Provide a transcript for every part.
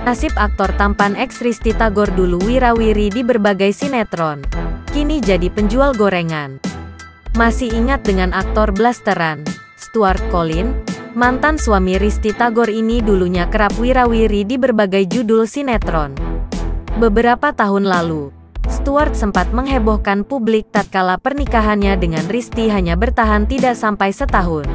Nasib aktor tampan ex Risty Tagor dulu wirawiri di berbagai sinetron. Kini jadi penjual gorengan. Masih ingat dengan aktor blasteran, Stuart Collin? Mantan suami Risty Tagor ini dulunya kerap wirawiri di berbagai judul sinetron. Beberapa tahun lalu, Stuart sempat menghebohkan publik tatkala pernikahannya dengan Risty hanya bertahan tidak sampai setahun.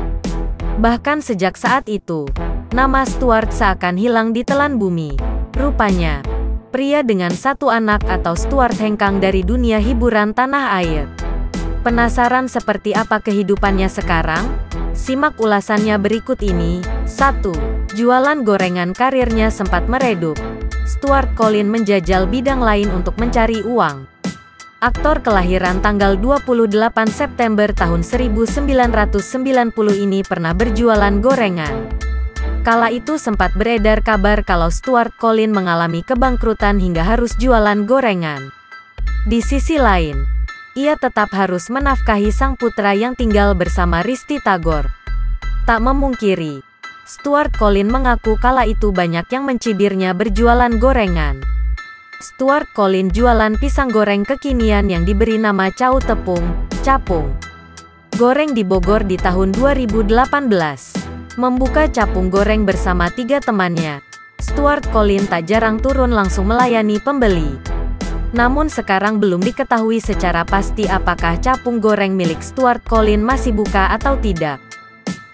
Bahkan sejak saat itu, nama Stuart seakan hilang ditelan bumi. Rupanya, pria dengan satu anak atau Stuart hengkang dari dunia hiburan tanah air. Penasaran seperti apa kehidupannya sekarang? Simak ulasannya berikut ini. 1. Jualan gorengan karirnya sempat meredup. Stuart Collin menjajal bidang lain untuk mencari uang. Aktor kelahiran tanggal 28 September tahun 1990 ini pernah berjualan gorengan. Kala itu sempat beredar kabar kalau Stuart Collin mengalami kebangkrutan hingga harus jualan gorengan. Di sisi lain, ia tetap harus menafkahi sang putra yang tinggal bersama Risty Tagor. Tak memungkiri, Stuart Collin mengaku kala itu banyak yang mencibirnya berjualan gorengan. Stuart Collin jualan pisang goreng kekinian yang diberi nama Cau Tepung, Capung Goreng di Bogor di tahun 2018. Membuka capung goreng bersama 3 temannya, Stuart Collin tak jarang turun langsung melayani pembeli. Namun sekarang belum diketahui secara pasti apakah capung goreng milik Stuart Collin masih buka atau tidak.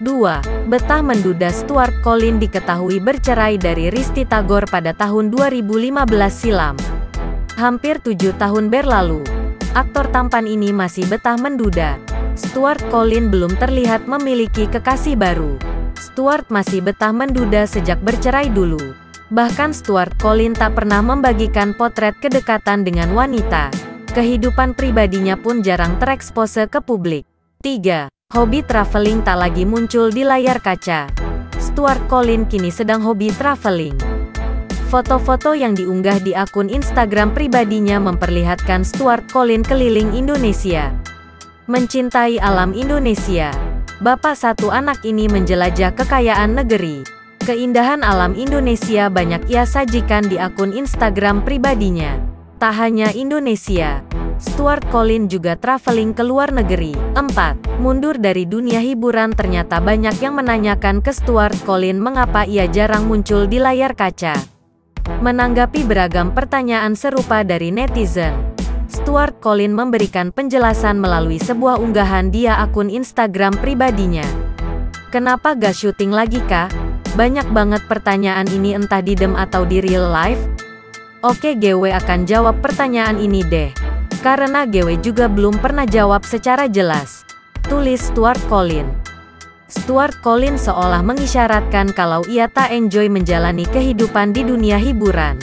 2. Betah menduda. Stuart Collin diketahui bercerai dari Risty Tagor pada tahun 2015 silam. Hampir 7 tahun berlalu, aktor tampan ini masih betah menduda. Stuart Collin belum terlihat memiliki kekasih baru. Stuart masih betah menduda sejak bercerai dulu. Bahkan Stuart Collin tak pernah membagikan potret kedekatan dengan wanita. Kehidupan pribadinya pun jarang terekspose ke publik. 3. Hobi traveling tak lagi muncul di layar kaca. Stuart Collin kini sedang hobi traveling. Foto-foto yang diunggah di akun Instagram pribadinya memperlihatkan Stuart Collin keliling Indonesia. Mencintai alam Indonesia, bapak satu anak ini menjelajah kekayaan negeri. Keindahan alam Indonesia banyak ia sajikan di akun Instagram pribadinya. Tak hanya Indonesia, Stuart Collin juga traveling ke luar negeri. 4. Mundur dari dunia hiburan. Ternyata banyak yang menanyakan ke Stuart Collin mengapa ia jarang muncul di layar kaca. Menanggapi beragam pertanyaan serupa dari netizen, Stuart Collin memberikan penjelasan melalui sebuah unggahan di akun Instagram pribadinya. Kenapa gak syuting lagi kah? Banyak banget pertanyaan ini, entah di dem atau di real life. Oke, gue akan jawab pertanyaan ini deh. Karena gue juga belum pernah jawab secara jelas, tulis Stuart Collin. Stuart Collin seolah mengisyaratkan kalau ia tak enjoy menjalani kehidupan di dunia hiburan.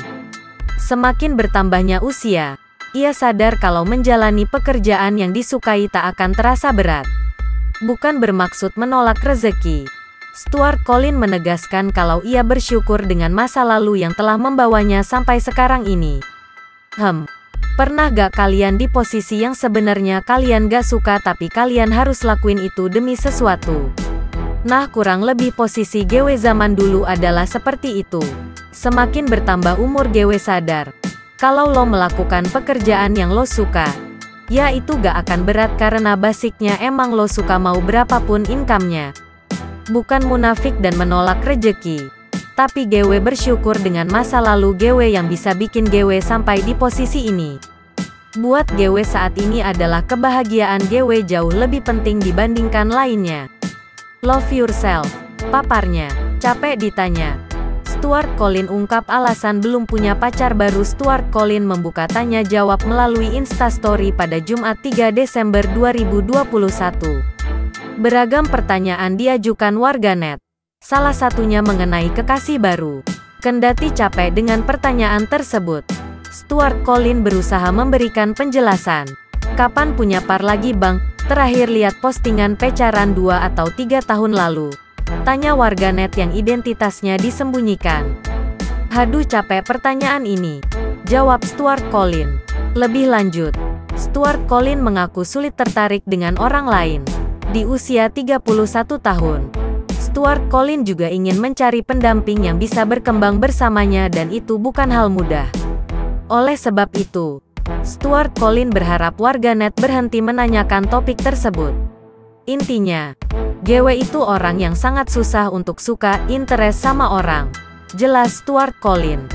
Semakin bertambahnya usia, ia sadar kalau menjalani pekerjaan yang disukai tak akan terasa berat. Bukan bermaksud menolak rezeki, Stuart Collin menegaskan kalau ia bersyukur dengan masa lalu yang telah membawanya sampai sekarang ini. Pernah gak kalian di posisi yang sebenarnya kalian gak suka tapi kalian harus lakuin itu demi sesuatu? Nah, kurang lebih posisi gue zaman dulu adalah seperti itu. Semakin bertambah umur gue sadar, kalau lo melakukan pekerjaan yang lo suka, ya itu gak akan berat karena basicnya emang lo suka mau berapapun income-nya. Bukan munafik dan menolak rejeki, tapi gue bersyukur dengan masa lalu gue yang bisa bikin gue sampai di posisi ini. Buat gue saat ini adalah kebahagiaan gue jauh lebih penting dibandingkan lainnya. Love yourself, paparnya. Capek ditanya, Stuart Collin ungkap alasan belum punya pacar baru. Stuart Collin membuka tanya jawab melalui Instastory pada Jumat 3 Desember 2021. Beragam pertanyaan diajukan warganet, salah satunya mengenai kekasih baru. Kendati capek dengan pertanyaan tersebut, Stuart Collin berusaha memberikan penjelasan. Kapan punya par lagi bang? Terakhir lihat postingan pacaran 2 atau 3 tahun lalu, tanya warganet yang identitasnya disembunyikan. Haduh, capek pertanyaan ini, jawab Stuart Collin. Lebih lanjut, Stuart Collin mengaku sulit tertarik dengan orang lain. Di usia 31 tahun, Stuart Collin juga ingin mencari pendamping yang bisa berkembang bersamanya dan itu bukan hal mudah. Oleh sebab itu, Stuart Collin berharap warganet berhenti menanyakan topik tersebut. Intinya, GW itu orang yang sangat susah untuk suka interest sama orang. Jelas Stuart Collin.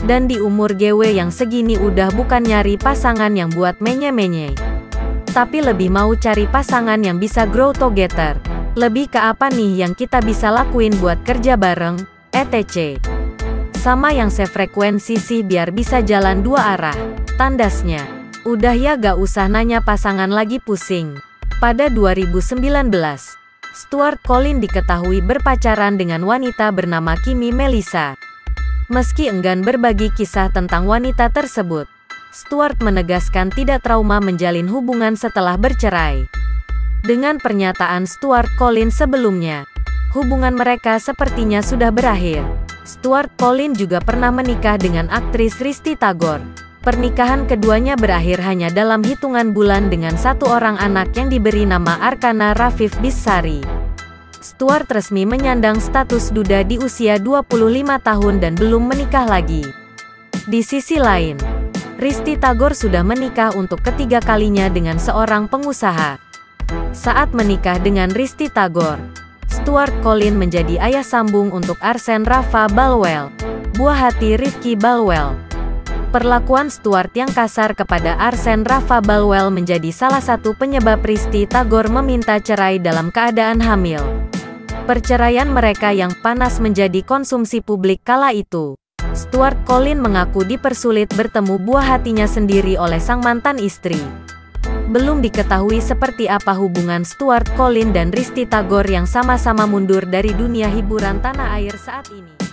Dan di umur GW yang segini udah bukan nyari pasangan yang buat menye-menye. Tapi lebih mau cari pasangan yang bisa grow together. Lebih ke apa nih yang kita bisa lakuin buat kerja bareng, etc. Sama yang sefrekuensi sih biar bisa jalan dua arah. Tandasnya. Udah ya gak usah nanya pasangan lagi pusing. Pada 2019, Stuart Collin diketahui berpacaran dengan wanita bernama Kimmy Melissa. Meski enggan berbagi kisah tentang wanita tersebut, Stuart menegaskan tidak trauma menjalin hubungan setelah bercerai. Dengan pernyataan Stuart Collin sebelumnya, hubungan mereka sepertinya sudah berakhir. Stuart Collin juga pernah menikah dengan aktris Risty Tagor. Pernikahan keduanya berakhir hanya dalam hitungan bulan dengan satu orang anak yang diberi nama Arkana Rafif Bissari. Stuart resmi menyandang status duda di usia 25 tahun dan belum menikah lagi. Di sisi lain, Risty Tagor sudah menikah untuk ketiga kalinya dengan seorang pengusaha. Saat menikah dengan Risty Tagor, Stuart Collin menjadi ayah sambung untuk Arsen Rafa Balwell, buah hati Rifki Balwell. Perlakuan Stuart yang kasar kepada Arsen Rafa Balwell menjadi salah satu penyebab Risty Tagor meminta cerai dalam keadaan hamil. Perceraian mereka yang panas menjadi konsumsi publik kala itu. Stuart Collin mengaku dipersulit bertemu buah hatinya sendiri oleh sang mantan istri. Belum diketahui seperti apa hubungan Stuart Collin dan Risty Tagor yang sama-sama mundur dari dunia hiburan tanah air saat ini.